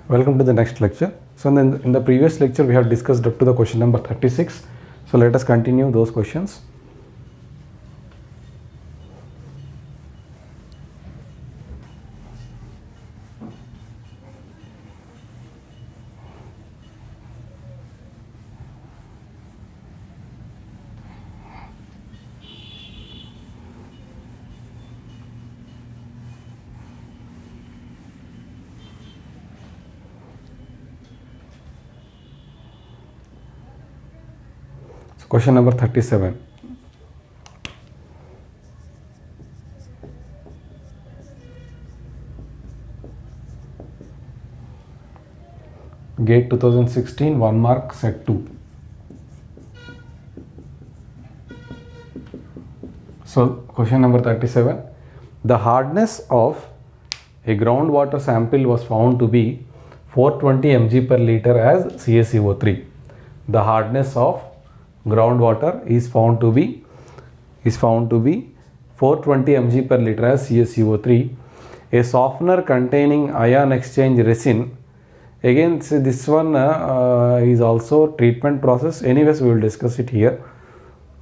Welcome to the next lecture. So in the previous lecture we have discussed up to the question number 36. So let us continue those questions. Question number 37. GATE 2016 1 mark set 2. So question number 37. The hardness of a groundwater sample was found to be 420 mg per liter as CaCO3. The hardness of groundwater is found to be 420 mg per liter as CaCO3. A softener containing ion exchange resin, again this one is also treatment process, anyways we will discuss it here.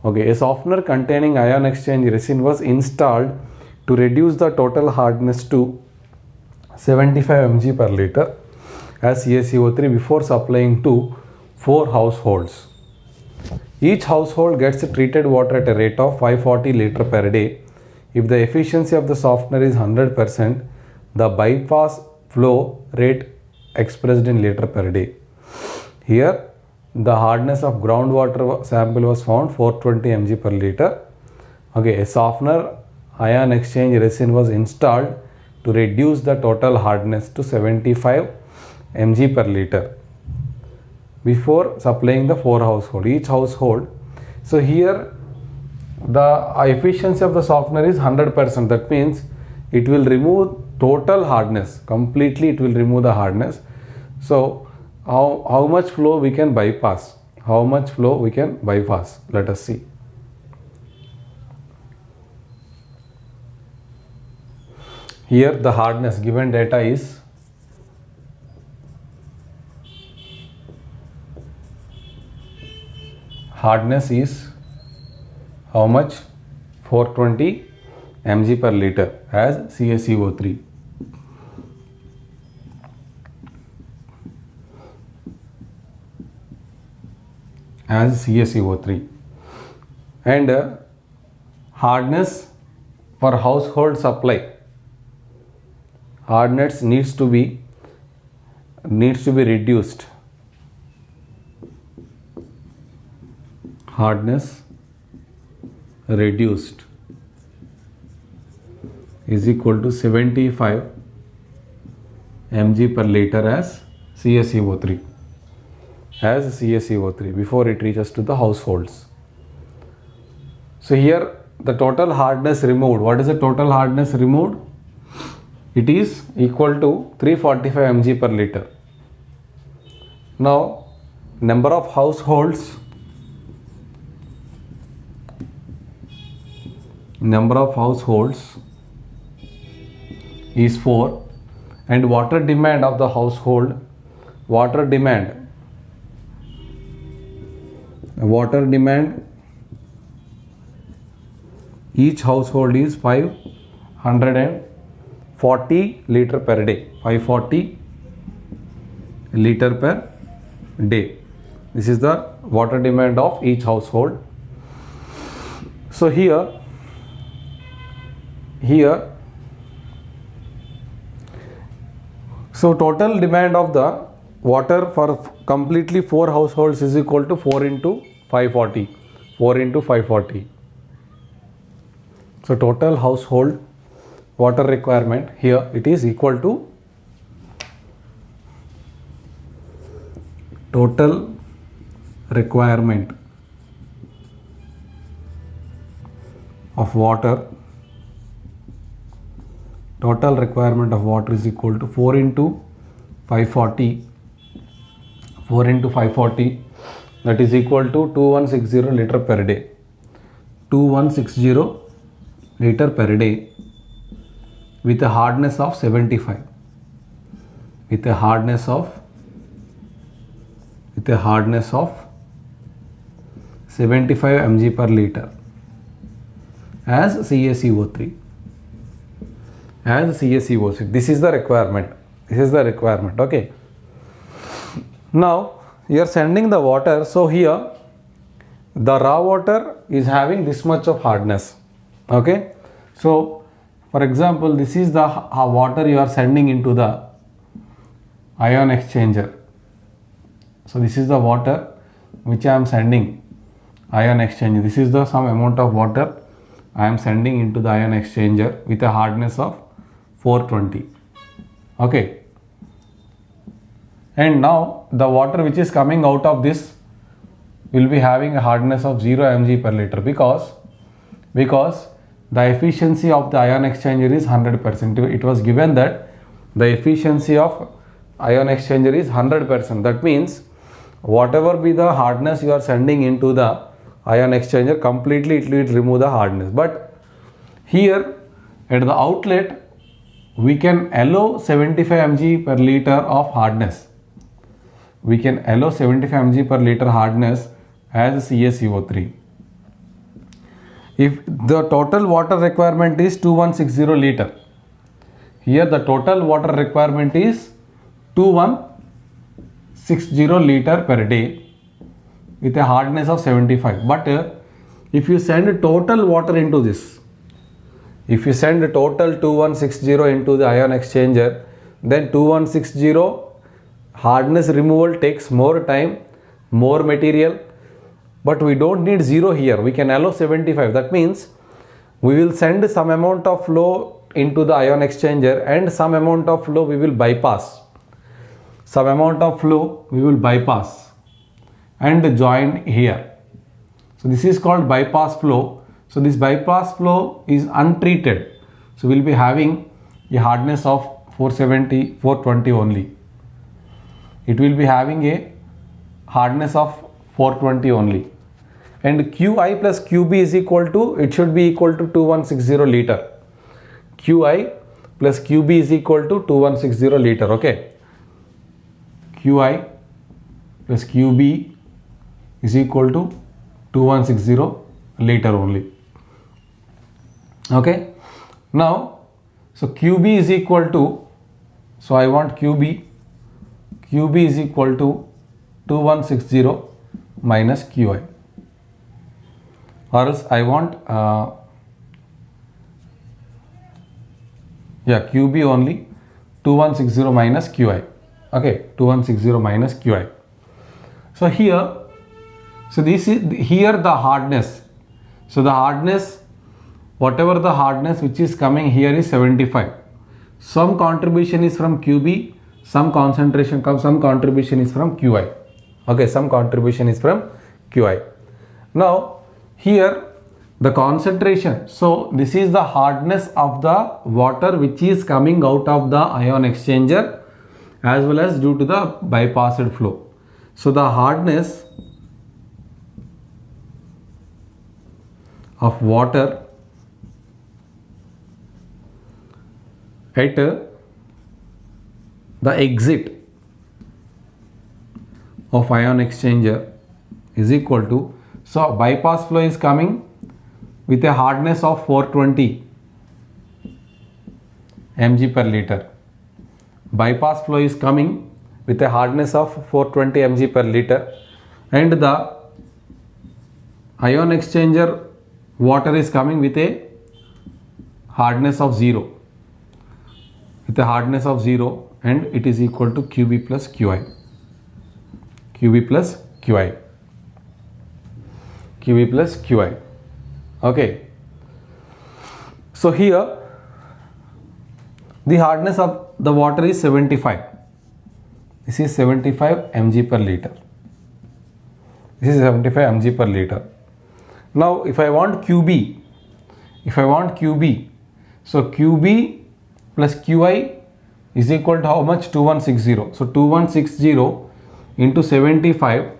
Okay, a softener containing ion exchange resin was installed to reduce the total hardness to 75 mg per liter as CaCO3 before supplying to 4 households. Each household gets treated water at a rate of 540 liter per day. If the efficiency of the softener is 100%, the bypass flow rate expressed in liter per day. Here, the hardness of groundwater sample was found 420 mg per liter. Okay, a softener ion exchange resin was installed to reduce the total hardness to 75 mg per liter before supplying the 4 household, each household. So here the efficiency of the softener is 100%. That means it will remove total hardness, completely it will remove the hardness. So how much flow we can bypass? How much flow we can bypass? Let us see. Here the hardness given data is how much? 420 mg per liter as CaCO3. And hardness for household supply, hardness needs to be reduced. Hardness reduced is equal to 75 mg per liter as CaCO3 before it reaches to the households. So here the total hardness removed. What is the total hardness removed? It is equal to 345 mg per liter. Now number of households is 4, and water demand of the household, each household is 540 liter per day. 540 liter per day. This is the water demand of each household. So here so total demand of the water for completely 4 households is equal to 4 into 540. So total household water requirement here, it is equal to total requirement of water. Total requirement of water is equal to 4 into 540. That is equal to 2160 liter per day. 2160 liter per day with a hardness of 75. with a hardness of 75 mg per liter as CaCO3. As CaCO6. This is the requirement. Okay. Now you are sending the water. So here the raw water is having this much of hardness. Okay. So for example, this is the water you are sending into the ion exchanger. So this is the water which I am sending ion exchanger. This is the some amount of water I am sending into the ion exchanger with a hardness of 420. Okay. And now the water which is coming out of this will be having a hardness of 0 mg per liter because the efficiency of the ion exchanger is 100%. It was given that the efficiency of ion exchanger is 100%. That means whatever be the hardness you are sending into the ion exchanger, completely it will remove the hardness. But here at the outlet we can allow 75 mg per liter of hardness. We can allow 75 mg per liter hardness as CaCO3. If the total water requirement is 2160 liter, here the total water requirement is 2160 liter per day with a hardness of 75. But if you send total water into this, if you send total 2160 into the ion exchanger, then 2160 hardness removal takes more time, more material, but we don't need 0 here. We can allow 75. That means we will send some amount of flow into the ion exchanger and some amount of flow we will bypass. Some amount of flow we will bypass and join here. So this is called bypass flow. So this bypass flow is untreated. So we will be having a hardness of 420 only. It will be having a hardness of 420 only. And Qi plus Qb is equal to, it should be equal to 2160 liter. Qi plus Qb is equal to 2160 liter. Okay. Qi plus Qb is equal to 2160 liter only. Okay. Now, so Qb is equal to, so I want Qb is equal to 2160 minus Qi, or else I want Qb only 2160 minus Qi. Okay, 2160 minus Qi. So here, so this is here the hardness. So the hardness, whatever the hardness which is coming here is 75. Some contribution is from Qb, some contribution is from Qi. Okay, some contribution is from Qi. Now here the concentration, so this is the hardness of the water which is coming out of the ion exchanger as well as due to the bypassed flow. So the hardness of water at the exit of ion exchanger is equal to, so bypass flow is coming with a hardness of 420 mg per liter. Bypass flow is coming with a hardness of 420 mg per liter, and the ion exchanger water is coming with a hardness of 0. With a hardness of 0, and it is equal to Qb plus Qi. Qb plus Qi. Qb plus Qi. Okay. So here the hardness of the water is 75. This is 75 mg per liter. This is 75 mg per liter. Now if I want Qb, so Qb plus Qi is equal to how much? 2160. So 2160 into 75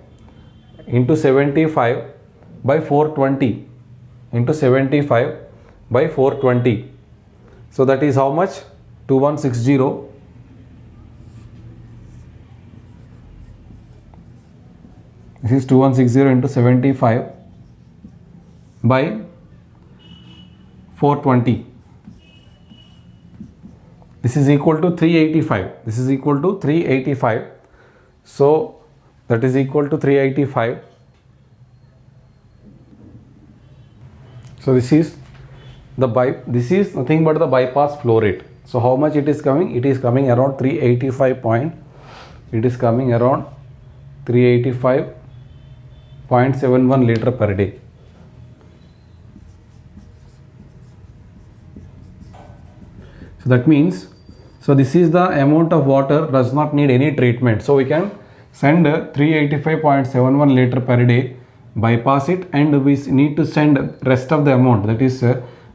by 420 into 75 by 420. So that is how much? 2160 This is 2160 into 75 by 420. This is equal to 385. This is equal to 385. So that is equal to 385. So this is this is nothing but the bypass flow rate. So how much it is coming? It is coming around 385. It is coming around 385.71 liter per day. So that means, so this is the amount of water does not need any treatment. So we can send 385.71 liter per day, bypass it, and we need to send rest of the amount, that is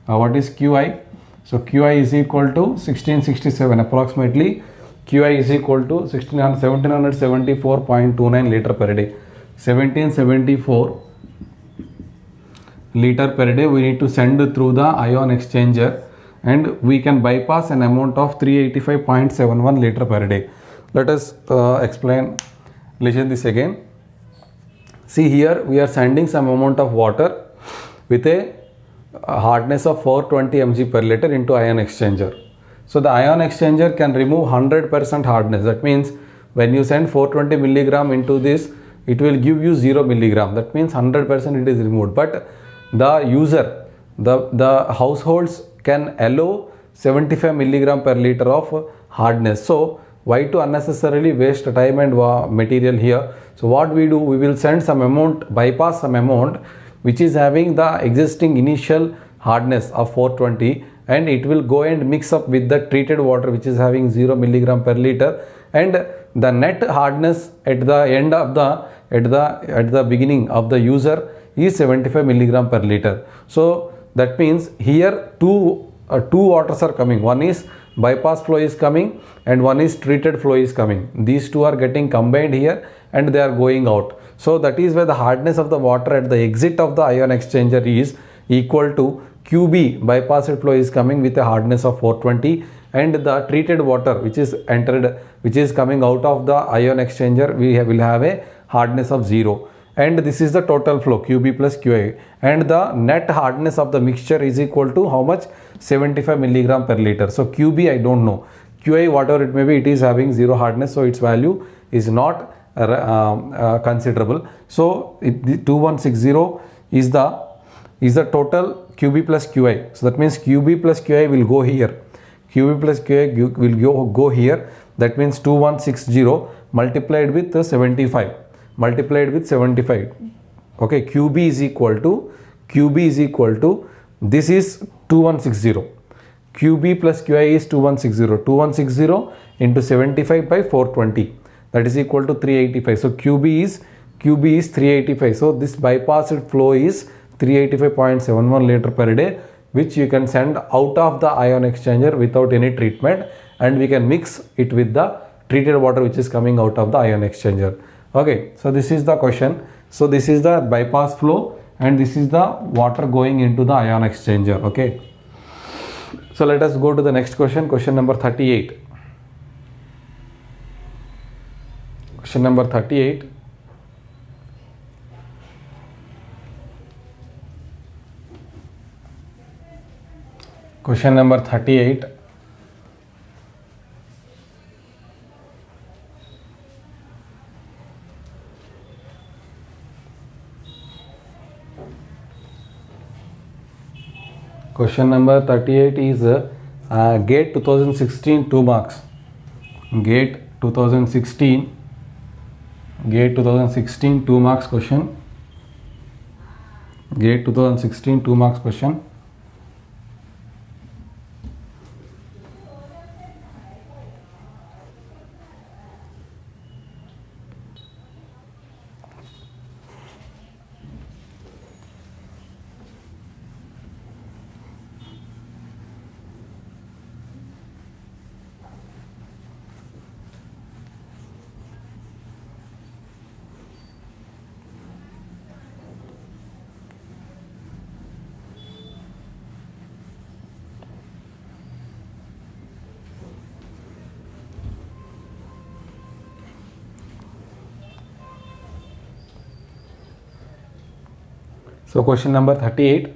what is QI. So QI is equal to 1667 approximately. QI is equal to 1774.29 liter per day. 1774 liter per day we need to send through the ion exchanger, and we can bypass an amount of 385.71 liter per day. Let us listen this again. See, here we are sending some amount of water with a hardness of 420 mg per liter into ion exchanger. So the ion exchanger can remove 100% hardness. That means when you send 420 milligram into this, it will give you 0 milligram. That means 100% it is removed. But the user, the households can allow 75 milligram per liter of hardness. So why to unnecessarily waste time and material here? So what we do, we will send some amount, bypass some amount which is having the existing initial hardness of 420, and it will go and mix up with the treated water which is having 0 milligram per liter, and the net hardness at the end of at the beginning of the user is 75 milligram per liter. So that means here two waters are coming. One is bypass flow is coming and one is treated flow is coming. These two are getting combined here and they are going out. So that is where the hardness of the water at the exit of the ion exchanger is equal to QB. Bypassed flow is coming with a hardness of 420, and the treated water which is coming out of the ion exchanger will have a hardness of 0. And this is the total flow, QB plus QI, and the net hardness of the mixture is equal to how much? 75 milligram per liter. So QB I don't know, QI whatever it may be, it is having 0 hardness, so its value is not considerable. So the 2160 is the total QB plus QI. So that means QB plus QI will go here, QB plus QI will go here. That means 2160 multiplied with 75. Okay, QB is equal to this is 2160. QB plus QI is 2160 into 75 by 420, that is equal to 385. So QB is 385. So this bypassed flow is 385.71 liter per day, which you can send out of the ion exchanger without any treatment, and we can mix it with the treated water which is coming out of the ion exchanger. Okay, so this is the question. So this is the bypass flow and this is the water going into the ion exchanger. Okay, so let us go to the next question, question number 38. Question number 38. Question number 38. Question number 38 is GATE 2016 2 marks. GATE 2016 2 marks question. GATE 2016 2 marks question. So question number 38.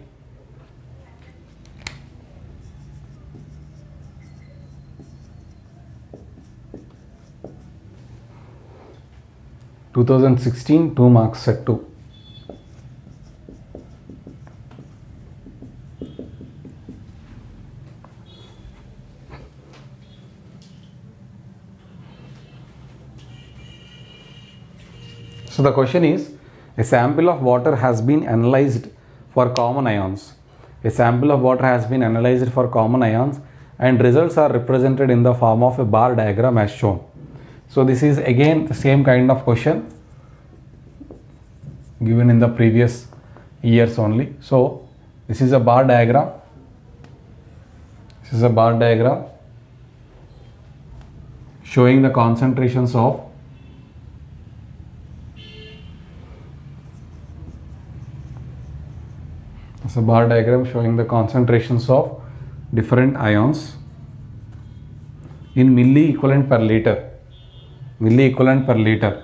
(2016) 2 marks set 2. So the question is, a sample of water has been analyzed for common ions. A sample of water has been analyzed for common ions and results are represented in the form of a bar diagram as shown. So this is again the same kind of question given in the previous years only. So this is a bar diagram. This is a bar diagram showing the concentrations of It's a bar diagram showing the concentrations of different ions in milli equivalent per liter. Milli equivalent per liter.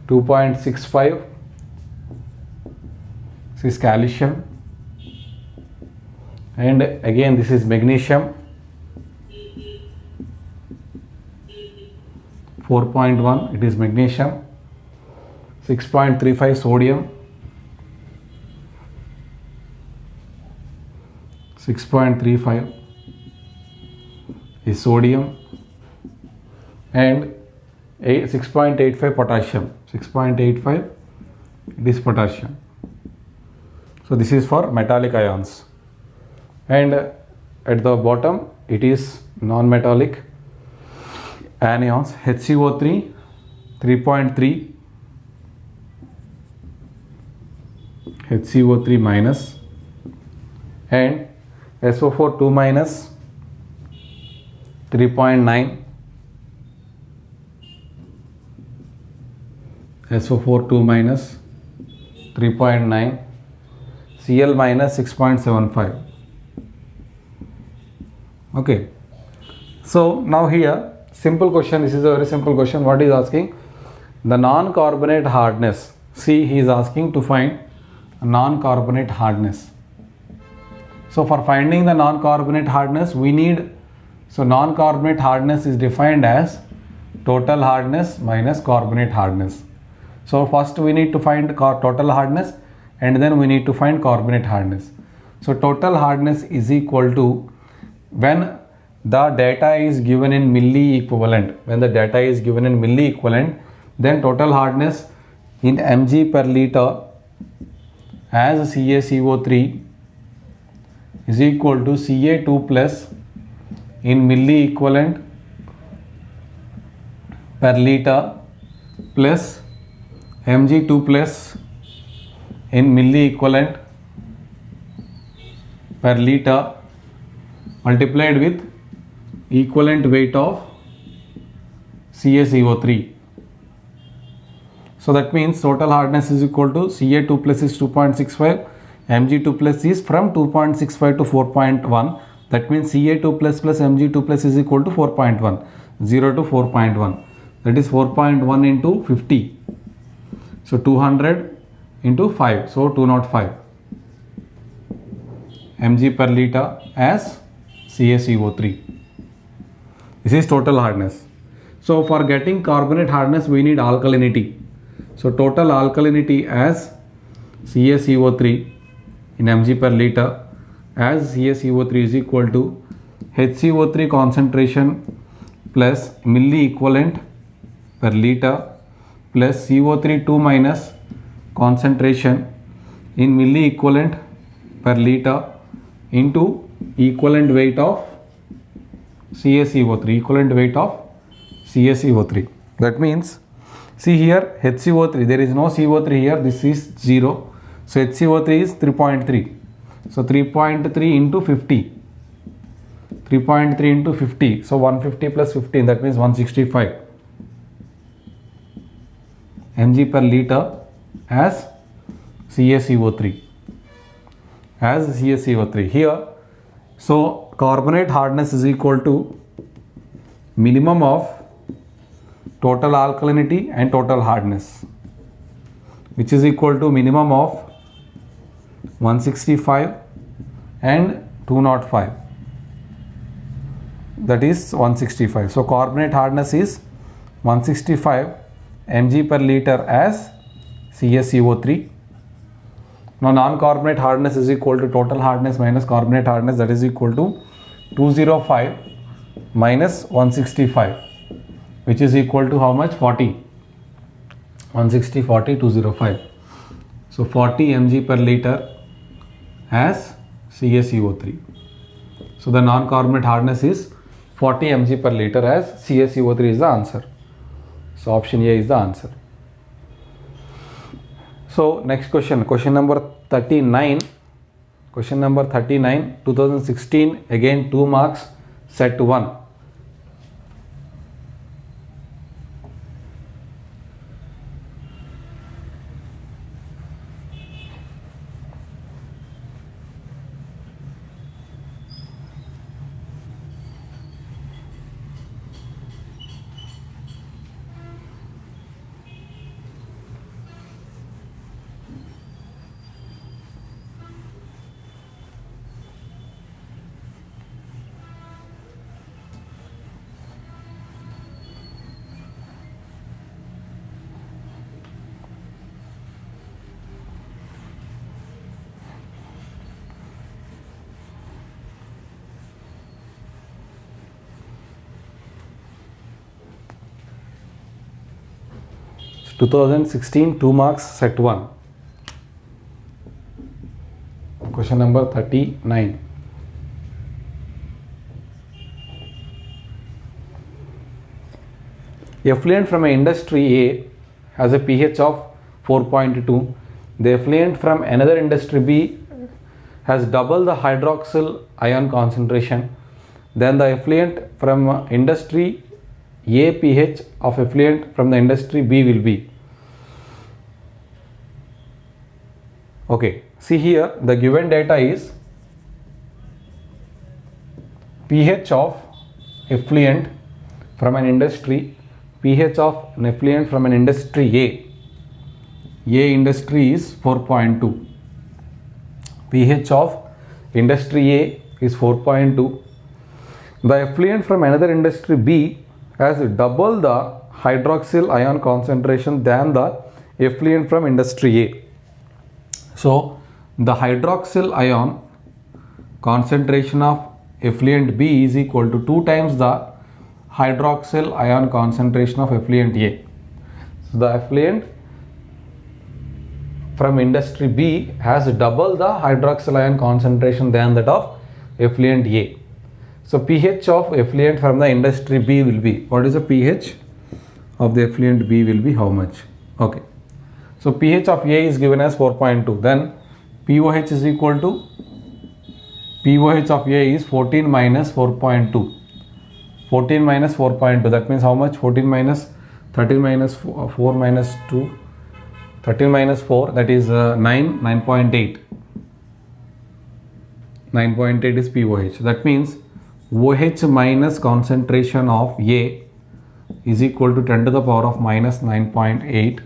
2.65. This is calcium. And again this is magnesium. 4.1. It is magnesium. 6.35 sodium, 6.35 is sodium, and 6.85 potassium, 6.85 it is potassium. So this is for metallic ions, and at the bottom it is non-metallic anions. HCO3 3.3, HCO3 minus, and SO4 2 minus 3.9, SO4 2 minus 3.9, Cl minus 6.75. Okay, so now here simple question. This is a very simple question. What is asking? The non-carbonate hardness. See, he is asking to find non-carbonate hardness. So for finding the non-carbonate hardness we need, so non-carbonate hardness is defined as total hardness minus carbonate hardness. So first we need to find total hardness and then we need to find carbonate hardness. So total hardness is equal to, when the data is given in milli equivalent, when the data is given in milli equivalent, then total hardness in mg per liter as CaCO3 is equal to Ca2 plus in milli equivalent per liter plus Mg2 plus in milli equivalent per liter multiplied with equivalent weight of CaCO3. So that means total hardness is equal to Ca2 plus is 2.65, Mg2 plus is from 2.65 to 4.1. That means Ca2 plus plus Mg2 plus is equal to 4.1, 0 to 4.1. That is 4.1 into 50. So 200 into 5, so 205 mg per liter as CaCO3. This is total hardness. So for getting carbonate hardness we need alkalinity. So total alkalinity as CaCO3 in mg per liter as CaCO3 is equal to HCO3 concentration plus milli equivalent per liter plus CO3 2 minus concentration in milli equivalent per liter into equivalent weight of CaCO3, equivalent weight of CaCO3. That means, see here HCO3, there is no CO3 here, this is 0. So HCO3 is 3.3. So 3.3 into 50. 3.3 into 50. So 150 plus 15, that means 165 mg per liter as CaCO3. As CaCO3 here. So carbonate hardness is equal to minimum of total alkalinity and total hardness. which is equal to minimum of 165 and 205, that is 165. So carbonate hardness is 165 mg per liter as CaCO3. Now non-carbonate hardness is equal to total hardness minus carbonate hardness, that is equal to 205 minus 165, which is equal to how much? 40. 160, 40, 205. So 40 mg per liter as CaCO3. So the non-carbonate hardness is 40 mg per liter as CaCO3 is the answer. So option A is the answer. So next question, question number 39. Question number 39, 2016, again 2 marks, set 1. So 2016, 2 marks, set 1. Question number 39. Effluent from an industry A has a pH of 4.2. The effluent from another industry B has double the hydroxyl ion concentration. Then the effluent from industry A pH of effluent from the industry B will be. Okay, see here the given data is pH of effluent from an industry, pH of an effluent from an industry A industry is 4.2, pH of industry A is 4.2. The effluent from another industry B has double the hydroxyl ion concentration than the effluent from industry A. So the hydroxyl ion concentration of effluent B is equal to 2 times the hydroxyl ion concentration of effluent A. So the effluent from industry B has double the hydroxyl ion concentration than that of effluent A. So pH of effluent from the industry B will be, what is the pH of the effluent B will be how much? Okay. So pH of A is given as 4.2. Then POH is equal to, POH of A is 14 minus 4.2. 14 minus 4.2, that means how much? 14 minus 13 minus 4 minus 2, 13 minus 4, that is 9.8. 9.8 is POH. That means OH minus concentration of A is equal to 10 to the power of minus 9.8,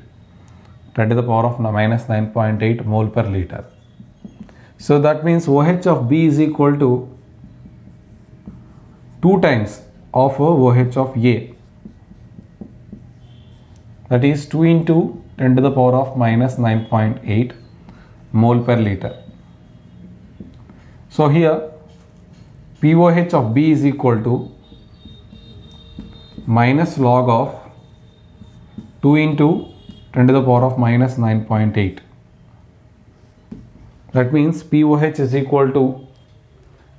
10 to the power of minus 9.8 mole per liter. So that means OH of B is equal to 2 times of OH of A, that is 2 into 10 to the power of minus 9.8 mole per liter. So here POH of B is equal to minus log of 2 into 10 to the power of minus 9.8. That means POH is equal to,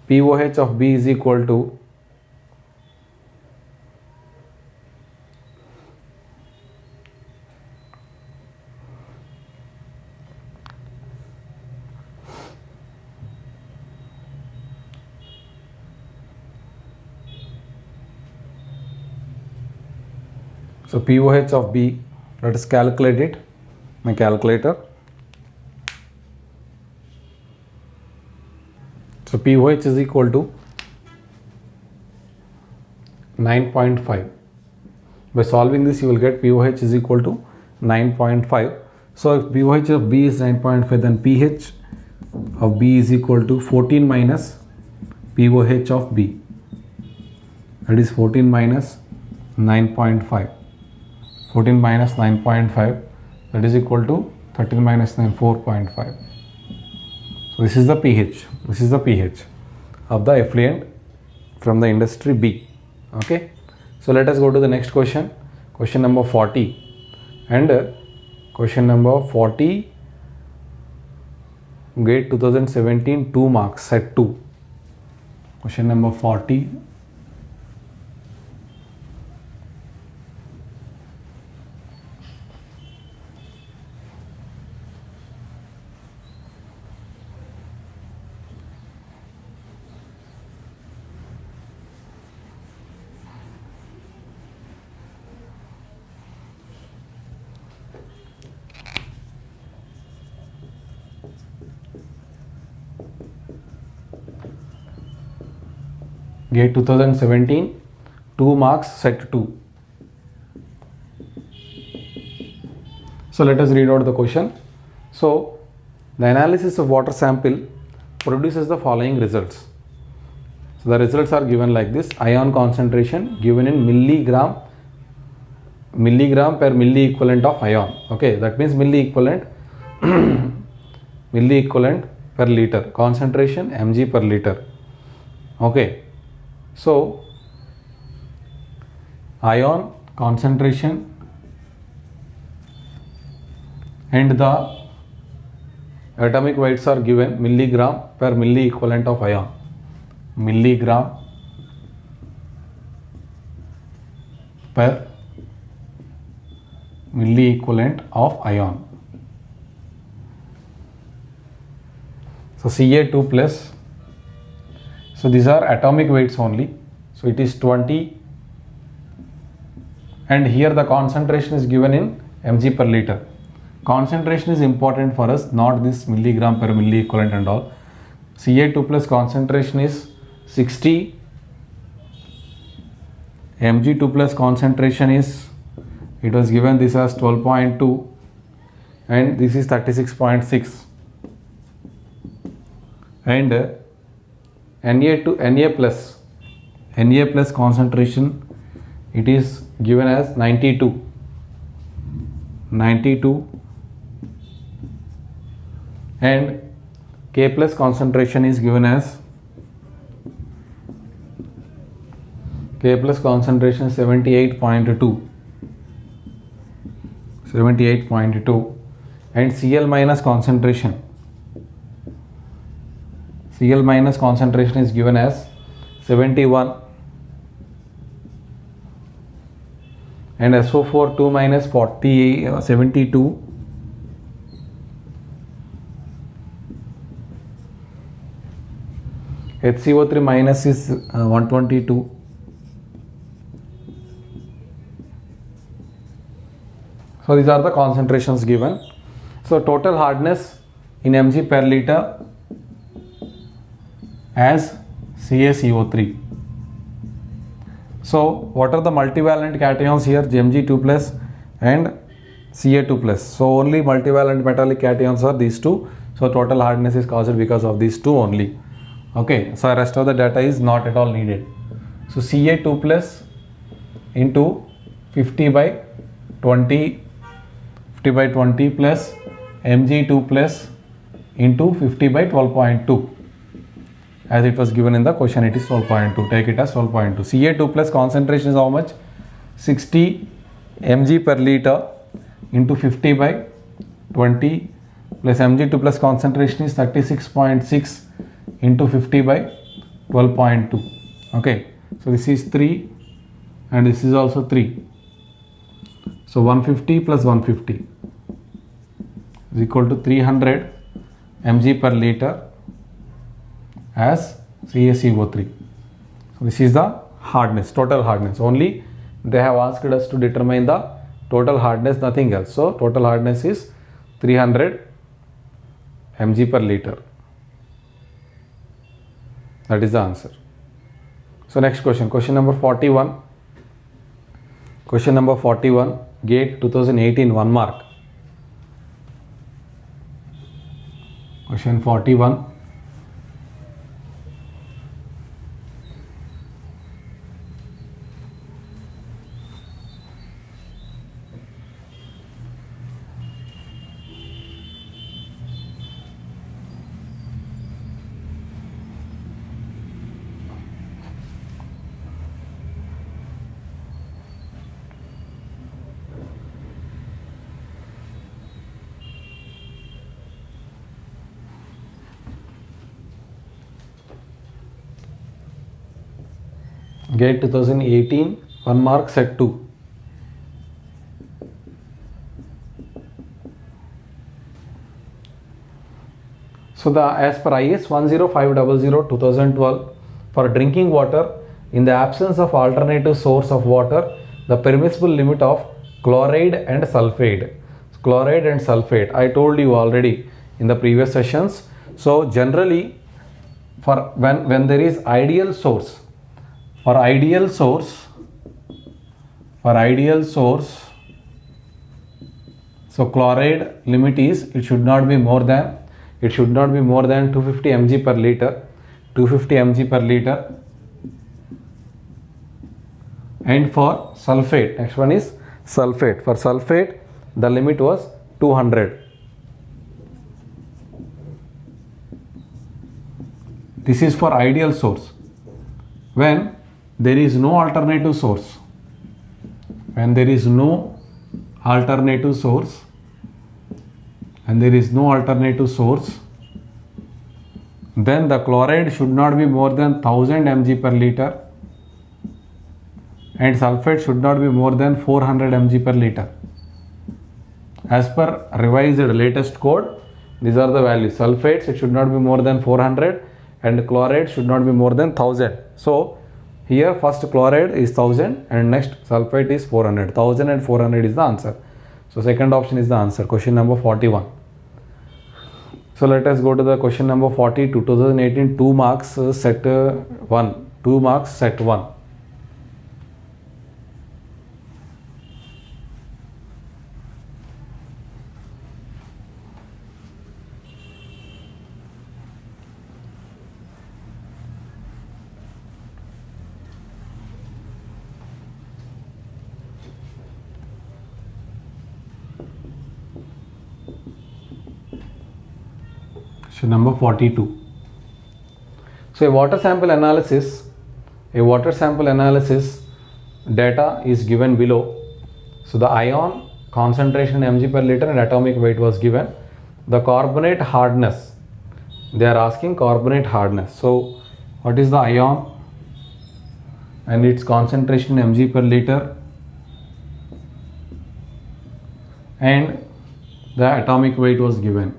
POH of B is equal to so POH of B, let us calculate it, my calculator. So POH is equal to 9.5. By solving this you will get POH is equal to 9.5. So if pOH of B is 9.5, then pH of B is equal to 14 minus pOH of B. That is 14 minus 9.5. 14 minus 9.5, that is equal to 13 minus 9, 4.5. So this is the pH. This is the pH of the effluent from the industry B. Okay. So let us go to the next question. Question number 40. And question number 40, GATE 2017, 2 marks, set 2. Question number 40. GATE 2017, 2 marks, set 2. So let us read out the question. So the analysis of water sample produces the following results. So the results are given like this: ion concentration given in milligram per milli equivalent of ion. Okay, that means milli equivalent milli equivalent per liter, concentration mg per liter. Okay. So ion concentration and the atomic weights are given milligram per milli equivalent of ion. Milligram per milli equivalent of ion. So Ca2 plus. So these are atomic weights only. So it is 20, and here the concentration is given in mg per liter. Concentration is important for us, not this milligram per milli equivalent and all. Ca2 plus concentration is 60, mg2 plus concentration is, it was given this as 12.2, and this is 36.6, and Na plus concentration, it is given as 92, and K plus concentration is given as 78.2, and Cl minus concentration is given as 71, and SO4 2 minus 72, HCO3 minus is 122, so these are the concentrations given. So total hardness in mg per liter as CaCO3. So what are the multivalent cations here? Mg2 plus and Ca2 plus. So only multivalent metallic cations are these two. So total hardness is caused because of these two only. Okay, so rest of the data is not at all needed. So Ca2 plus into 50 by 20 plus Mg2 plus into 50 by 12.2. As it was given in the question, it is 12.2. Take it as 12.2. Ca2 plus concentration is how much? 60 mg per liter into 50 by 20 plus Mg2 plus concentration is 36.6 into 50 by 12.2. Okay, so this is 3 and this is also 3. So 150 plus 150 is equal to 300 mg per liter as CaCO3. So this is the hardness, total hardness. Only they have asked us to determine the total hardness, nothing else. So total hardness is 300 mg per liter. That is the answer. So next question, question number 41. Question number 41, GATE 2018, 1 mark. Question 41. GATE 2018, 1 mark, set 2. So as per IS 10500 2012, for drinking water, in the absence of alternative source of water, the permissible limit of chloride and sulfate. Chloride and sulfate, I told you already in the previous sessions. So generally, for when there is ideal source, for ideal source, so chloride limit is, it should not be more than 250 mg per liter, 250 mg per liter. And for sulfate, next one is sulfate. For sulfate, the limit was 200. This is for ideal source. When there is no alternative source, then the chloride should not be more than 1000 mg per liter and sulfate should not be more than 400 mg per liter. As per revised latest code, these are the values. Sulfates, it should not be more than 400 and chloride should not be more than 1000. So here first chloride is 1000 and next sulfate is 400. 1000 and 400 is the answer. So second option is the answer. Question number 41. So let us go to the question number 40, 2018, 2 marks, set 1. 2 marks, set 1. Question number 42. So a water sample analysis data is given below. So the ion concentration mg per liter and atomic weight was given. The carbonate hardness, they are asking carbonate hardness. So what is the ion and its concentration mg per liter and the atomic weight was given.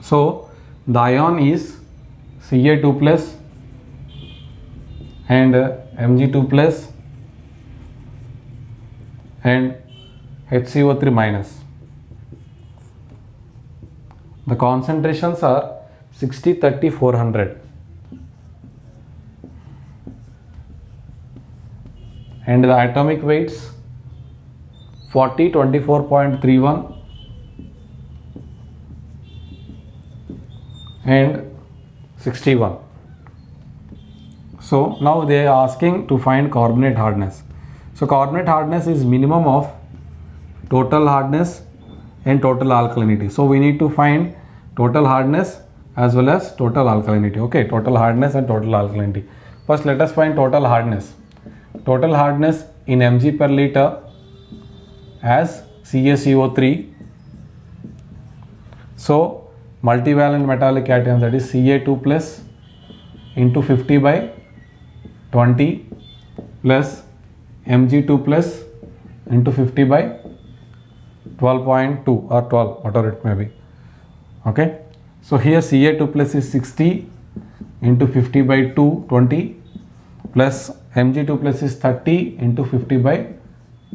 So the ion is Ca2 plus and Mg2 plus and HCO3 minus. The concentrations are 60, 30, 400 and the atomic weights 40, 24.31 and 61. So now they are asking to find carbonate hardness. So carbonate hardness is minimum of total hardness and total alkalinity. So we need to find total hardness as well as total alkalinity. Okay, total hardness and total alkalinity. First let us find total hardness. Total hardness in mg per liter as CaCO3. So multivalent metallic cation, that is Ca2 plus into 50 by 20 plus Mg2 plus into 50 by 12.2 or 12, whatever it may be. Okay, so here Ca2 plus is 60 into 50 by 2, 20 plus Mg2 plus is 30 into 50 by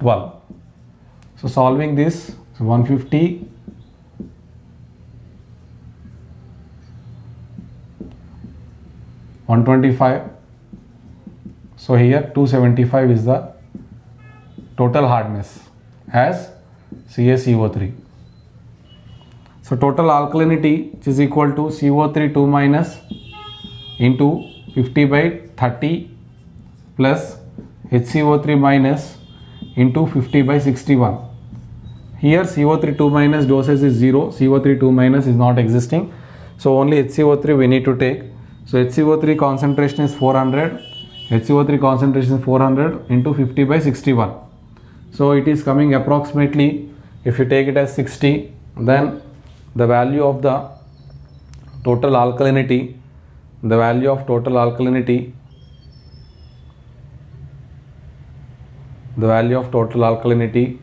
12. So solving this, so 150 125. So here 275 is the total hardness as CaCO3. So total alkalinity, which is equal to CO3 2 minus into 50 by 30 plus HCO3 minus into 50 by 61. Here CO3 2 minus dosage is 0, CO3 2 minus is not existing. So only HCO3 we need to take. So HCO3 concentration is 400, HCO3 concentration is 400 into 50 by 61. So it is coming approximately, if you take it as 60, then the value of the total alkalinity, the value of total alkalinity, the value of total alkalinity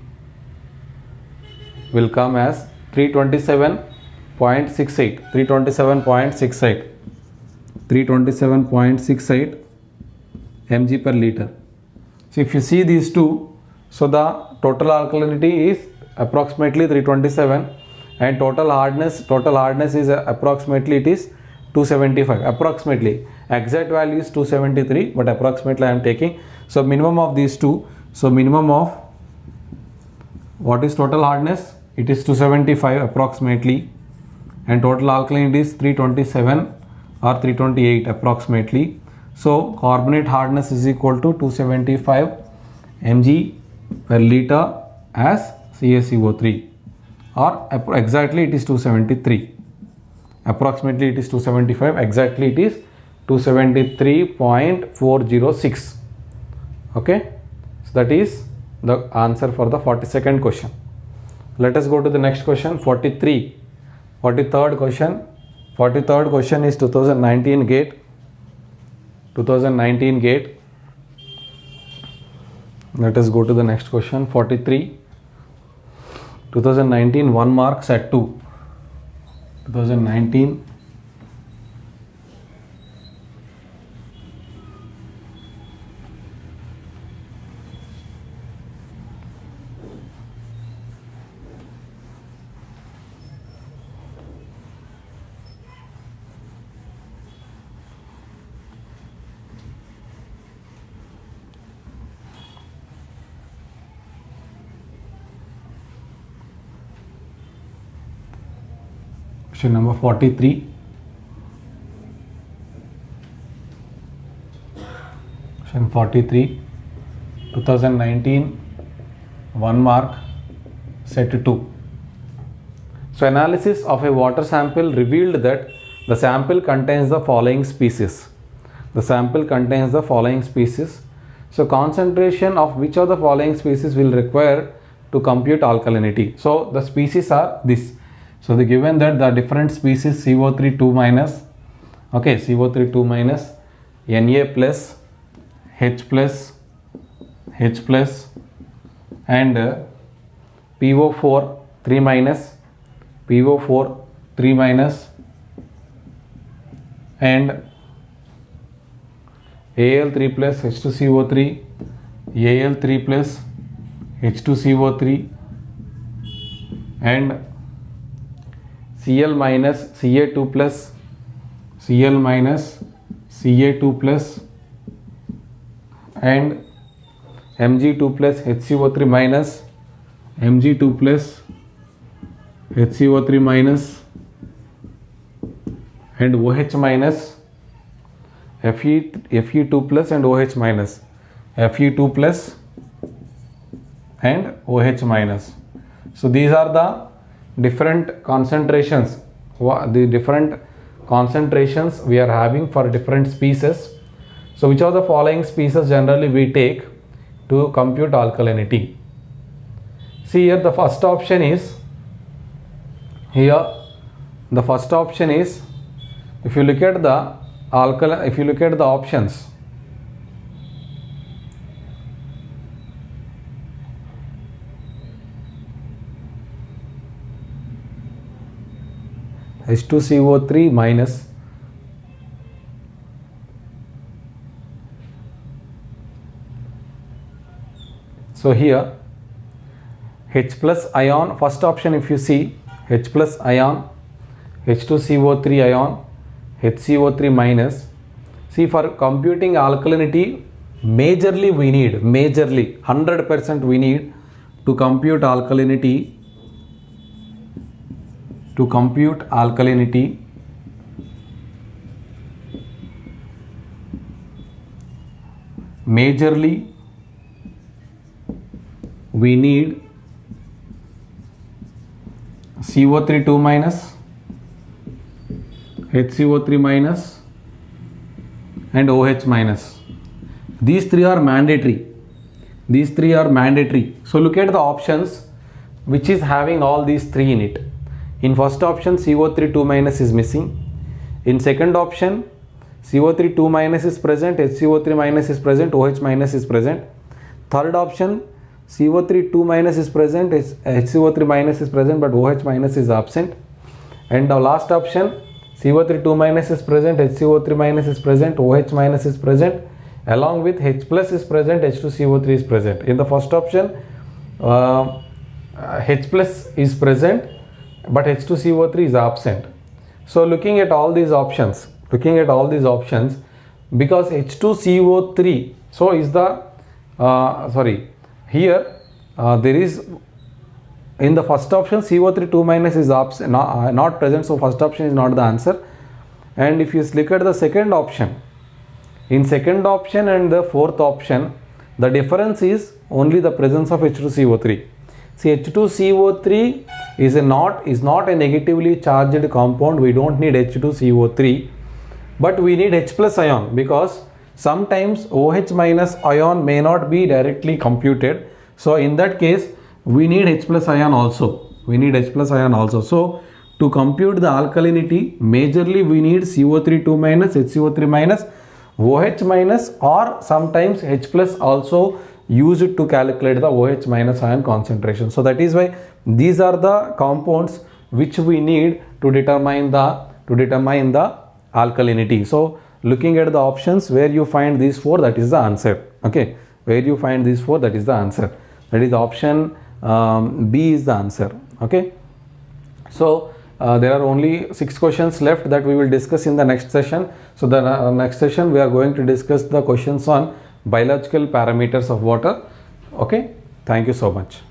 will come as 327.68, 327.68, 327.68 mg per liter. So if you see these two, so the total alkalinity is approximately 327 and total hardness is approximately, it is 275, approximately. Exact value is 273, but approximately I am taking. So minimum of these two, so minimum of what is total hardness? It is 275 approximately, and total alkalinity is 327 or 328 approximately. So carbonate hardness is equal to 275 mg per liter as CaCO3, or exactly it is 273. Approximately it is 275, exactly it is 273.406. Okay, so that is the answer for the 42nd question. Let us go to the next question, 43rd question. 43rd question is 2019 GATE. 2019 GATE. Let us go to the next question, 43. 2019 1 mark set 2. 2019 question number 43. Question 43, 2019 1 mark set 2. So analysis of a water sample revealed that the sample contains the following species. The sample contains the following species. So concentration of which of the following species will require to compute alkalinity. So the species are this. So they given that the different species CO3 2 minus, okay, CO3 2 minus, Na plus, H plus, H plus, and PO4 3 minus, PO4 3 minus, and Al3 plus H2CO3, Al3 plus H2CO3, and Cl minus Ca2 plus, Cl minus Ca2 plus, and Mg2 plus HCO3 minus, Mg2 plus HCO3 minus, and OH minus, Fe2 plus and OH minus, Fe2 plus and OH minus. So these are the different concentrations, the different concentrations we are having for different species. So which of the following species generally we take to compute alkalinity? See here, the first option is, if you look at the options, H2CO3 minus, so here H plus ion, first option if you see, H plus ion, H2CO3 ion, HCO3 minus. See, for computing alkalinity, majorly 100% we need to compute alkalinity, majorly we need CO3 2 minus, HCO3 minus and OH minus. These three are mandatory. So look at the options which is having all these three in it. In first option CO3 2 minus is missing. In second option CO3 2 minus is present, HCO3 minus is present, OH minus is present. Third option CO3 2 minus is present, HCO3 minus is present, but OH minus is absent. And the last option CO3 2 minus is present, HCO3 minus is present, OH minus is present, along with H plus is present, H2CO3 is present. In the first option H plus is present but H2CO3 is absent. So looking at all these options, because H2CO3, so is the here there is, in the first option CO3 2 minus is not present, so first option is not the answer. And if you look at the second option, in second option and the fourth option, the difference is only the presence of H2CO3. See, H2CO3 is not a negatively charged compound. We don't need H2CO3, but we need H plus ion, because sometimes OH minus ion may not be directly computed. So in that case we need H plus ion also. So to compute the alkalinity, majorly we need CO3 2 minus, HCO3 minus, OH minus, or sometimes H plus also used to calculate the OH minus ion concentration. So that is why these are the compounds which we need to determine the alkalinity. So looking at the options, where you find these four, that is the answer. Okay, where you find these four, that is the answer. That is option B is the answer. Okay, so there are only 6 questions left that we will discuss in the next session. So the next session we are going to discuss the questions on biological parameters of water. Okay, thank you so much.